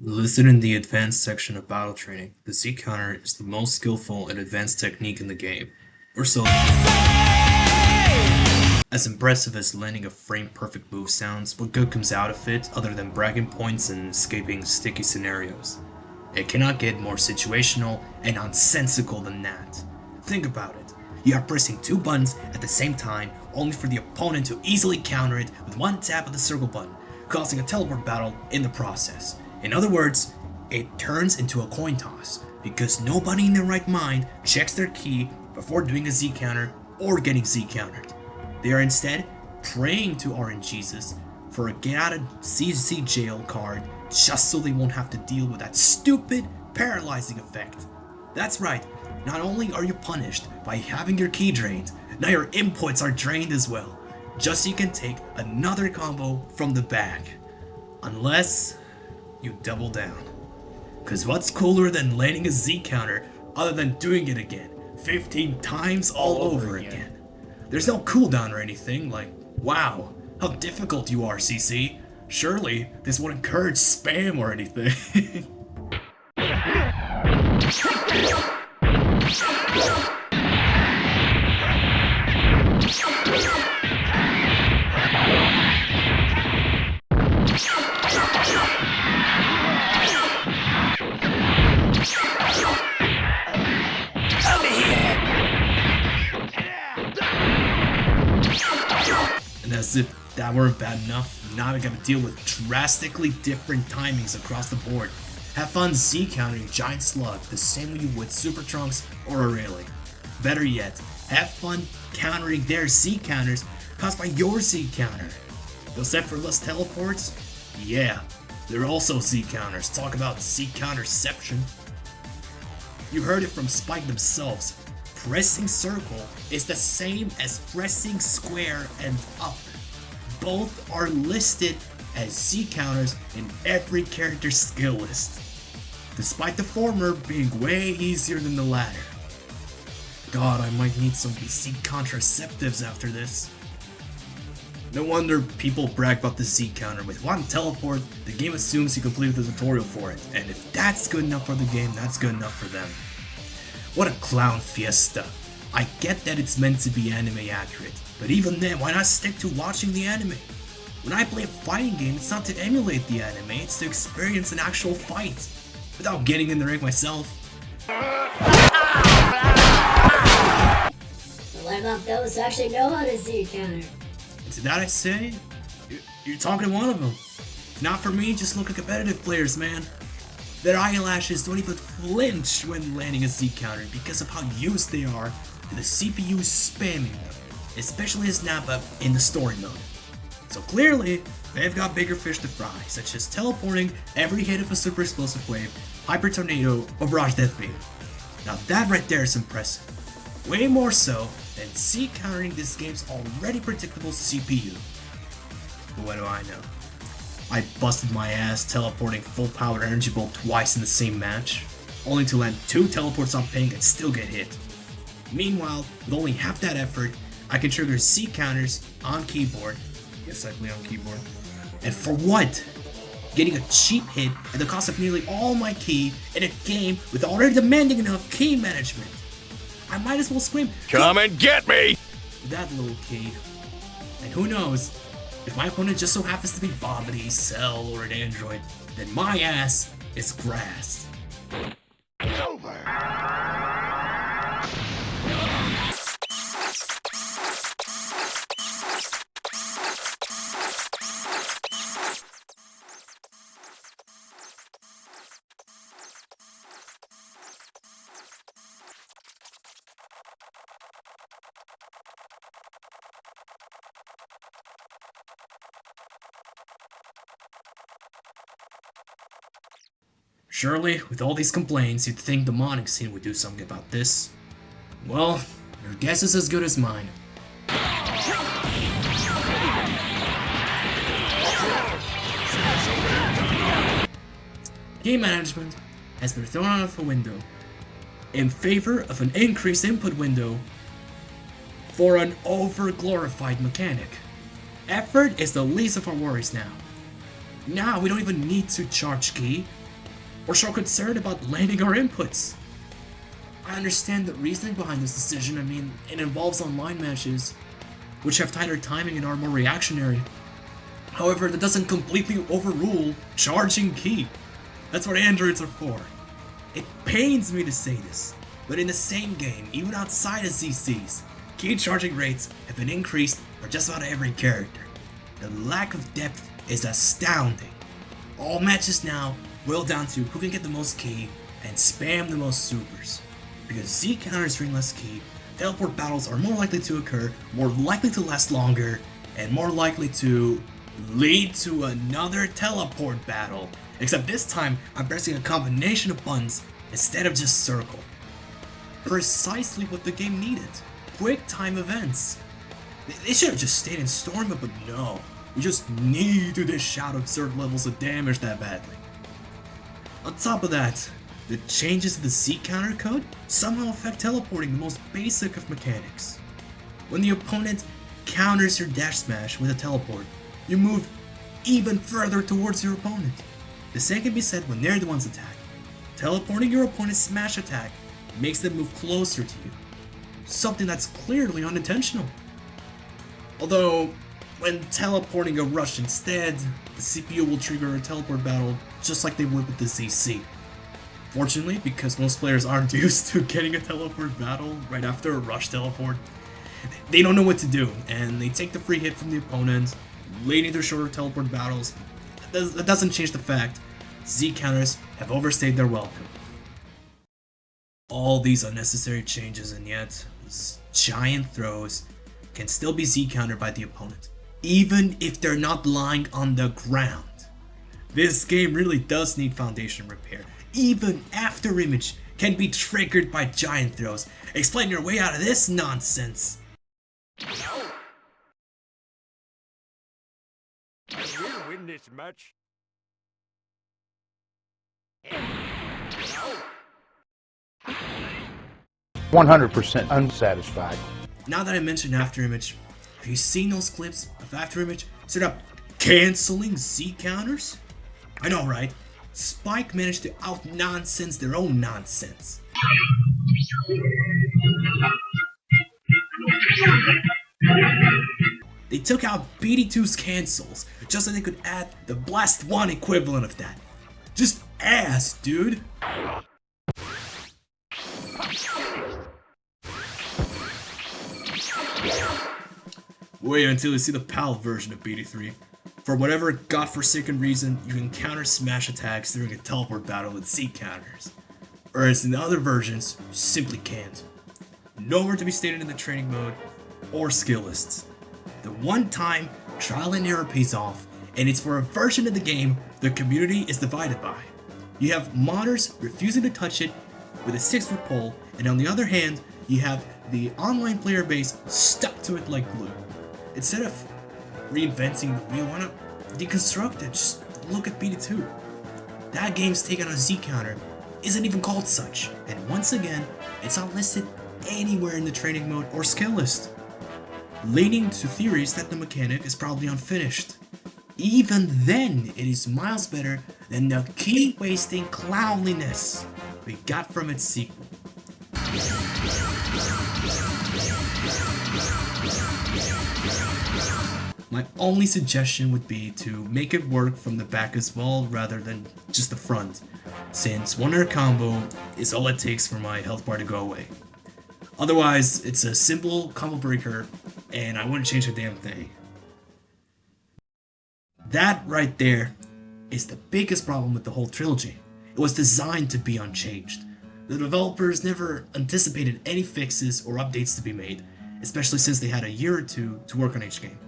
Listed in the advanced section of battle training, the Z counter is the most skillful and advanced technique in the game. Or so. As impressive as landing a frame-perfect move sounds, what good comes out of it other than bragging points and escaping sticky scenarios? It cannot get more situational and nonsensical than that. Think about it. You are pressing two buttons at the same time, only for the opponent to easily counter it with one tap of the circle button, causing a teleport battle in the process. In other words, it turns into a coin toss, because nobody in their right mind checks their key before doing a Z counter or getting Z countered. They are instead praying to RNGesus for a get out of CC jail card just so they won't have to deal with that stupid paralyzing effect. That's right, not only are you punished by having your key drained, now your inputs are drained as well, just so you can take another combo from the bag. Unless you double down. Cause what's cooler than landing a Z counter other than doing it again 15 times all over again? There's no cooldown or anything, like, wow, how difficult you are, CC. Surely this won't encourage spam or anything. And as if that weren't bad enough, now we gotta deal with drastically different timings across the board. Have fun Z countering Giant Slug the same way you would Super Trunks or Aurelie. Better yet, have fun countering their Z counters caused by your Z counter. Those effortless teleports? Yeah, they're also Z counters. Talk about Z counterception. You heard it from Spike themselves. Pressing circle is the same as pressing square and up. Both are listed as Z counters in every character's skill list, despite the former being way easier than the latter. God, I might need some Z contraceptives after this. No wonder people brag about the Z counter. With one teleport, the game assumes you completed the tutorial for it, and if that's good enough for the game, that's good enough for them. What a clown fiesta. I get that it's meant to be anime accurate, but even then, why not stick to watching the anime? When I play a fighting game, it's not to emulate the anime, it's to experience an actual fight, without getting in the ring myself. What about those who actually know how to Z counter? And to that I say, you're talking to one of them. If not for me, just look at competitive players, man. Their eyelashes don't even flinch when landing a Z counter because of how used they are to the CPU spamming them, especially as Nappa in the story mode. So clearly, they've got bigger fish to fry, such as teleporting every hit of a super explosive wave, hyper tornado, or barrage death beam. Now that right there is impressive. Way more so than Z countering this game's already predictable CPU. But what do I know? I busted my ass teleporting full power energy bolt twice in the same match, only to land 2 teleports on ping and still get hit. Meanwhile, with only half that effort, I can trigger Z counters on keyboard. Yes, I play on keyboard. And for what? Getting a cheap hit at the cost of nearly all my key in a game with already demanding enough key management. I might as well scream, "Come and get me!" that little key. And who knows, if my opponent just so happens to be Bobbity, Cell, or an android, then my ass is grass. Over. Surely, with all these complaints, you'd think the modding scene would do something about this. Well, your guess is as good as mine. Game management has been thrown out of the window in favor of an increased input window for an over-glorified mechanic. Effort is the least of our worries now. Now we don't even need to charge key. or show concern about landing our inputs. I understand the reasoning behind this decision. I mean, it involves online matches, which have tighter timing and are more reactionary. However, that doesn't completely overrule charging key. That's what androids are for. It pains me to say this, but in the same game, even outside of ZCs, key charging rates have been increased for just about every character. The lack of depth is astounding. All matches now boil down to who can get the most key and spam the most supers. Because Z counters bring less key, teleport battles are more likely to occur, more likely to last longer, and more likely to lead to another teleport battle. Except this time, I'm pressing a combination of buttons instead of just circle. Precisely what the game needed. Quick time events. They should have just stayed in Storm Mode, but no. We just need to dish out absurd levels of damage that badly. On top of that, the changes to the Z counter code somehow affect teleporting, the most basic of mechanics. When the opponent counters your dash smash with a teleport, you move even further towards your opponent. The same can be said when they're the ones attacking. Teleporting your opponent's smash attack makes them move closer to you, something that's clearly unintentional. Although, when teleporting a rush instead, the CPU will trigger a teleport battle just like they would with the ZC. Fortunately, because most players aren't used to getting a teleport battle right after a rush teleport, they don't know what to do, and they take the free hit from the opponent, leading to shorter teleport battles. That doesn't change the fact Z counters have overstayed their welcome. All these unnecessary changes, and yet giant throws can still be Z countered by the opponent, even if they're not lying on the ground. This game really does need foundation repair. Even Afterimage can be triggered by giant throws. Explain your way out of this nonsense. Can we win this match? 100% unsatisfied. Now that I mentioned Afterimage, have you seen those clips of Afterimage straight up canceling Z counters? I know, right? Spike managed to out-nonsense their own nonsense. They took out BD2's cancels just so they could add the Blast 1 equivalent of that. Just ass, dude. Wait until you see the PAL version of BD3. For whatever godforsaken reason, you can counter smash attacks during a teleport battle with Z counters. Whereas in the other versions, you simply can't. Nowhere to be stated in the training mode or skill lists. The one time trial and error pays off, and it's for a version of the game the community is divided by. You have modders refusing to touch it with a 6-foot pole, and on the other hand, you have the online player base stuck to it like glue. Instead of reinventing the wheel, why not deconstruct it? Just look at BD2. That game's take on a Z counter isn't even called such, and once again, it's not listed anywhere in the training mode or skill list, leading to theories that the mechanic is probably unfinished. Even then, it is miles better than the key-wasting clownliness we got from its sequel. My only suggestion would be to make it work from the back as well rather than just the front, since one air combo is all it takes for my health bar to go away. Otherwise, it's a simple combo breaker and I wouldn't change a damn thing. That right there is the biggest problem with the whole trilogy. It was designed to be unchanged. The developers never anticipated any fixes or updates to be made, especially since they had a year or two to work on each game.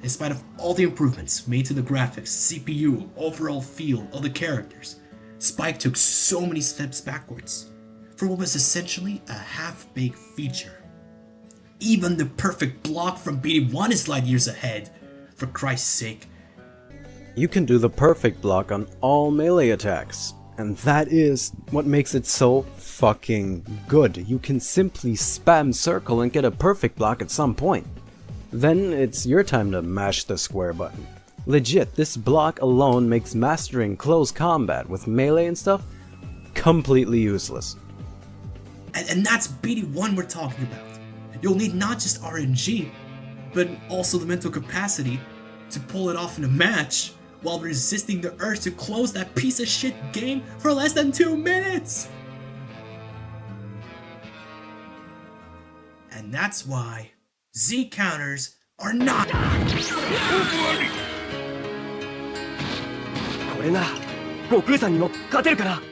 In spite of all the improvements made to the graphics, CPU, overall feel of the characters, Spike took so many steps backwards for what was essentially a half-baked feature. Even the perfect block from BD1 is light years ahead, for Christ's sake. You can do the perfect block on all melee attacks, and that is what makes it so fucking good. You can simply spam circle and get a perfect block at some point. Then it's your time to mash the square button. Legit, this block alone makes mastering close combat with melee and stuff completely useless. And that's BD1 we're talking about. You'll need not just RNG, but also the mental capacity to pull it off in a match while resisting the urge to close that piece of shit game for less than 2 minutes! And that's why Z counters are not. これなら悟空さんにも勝てるかな。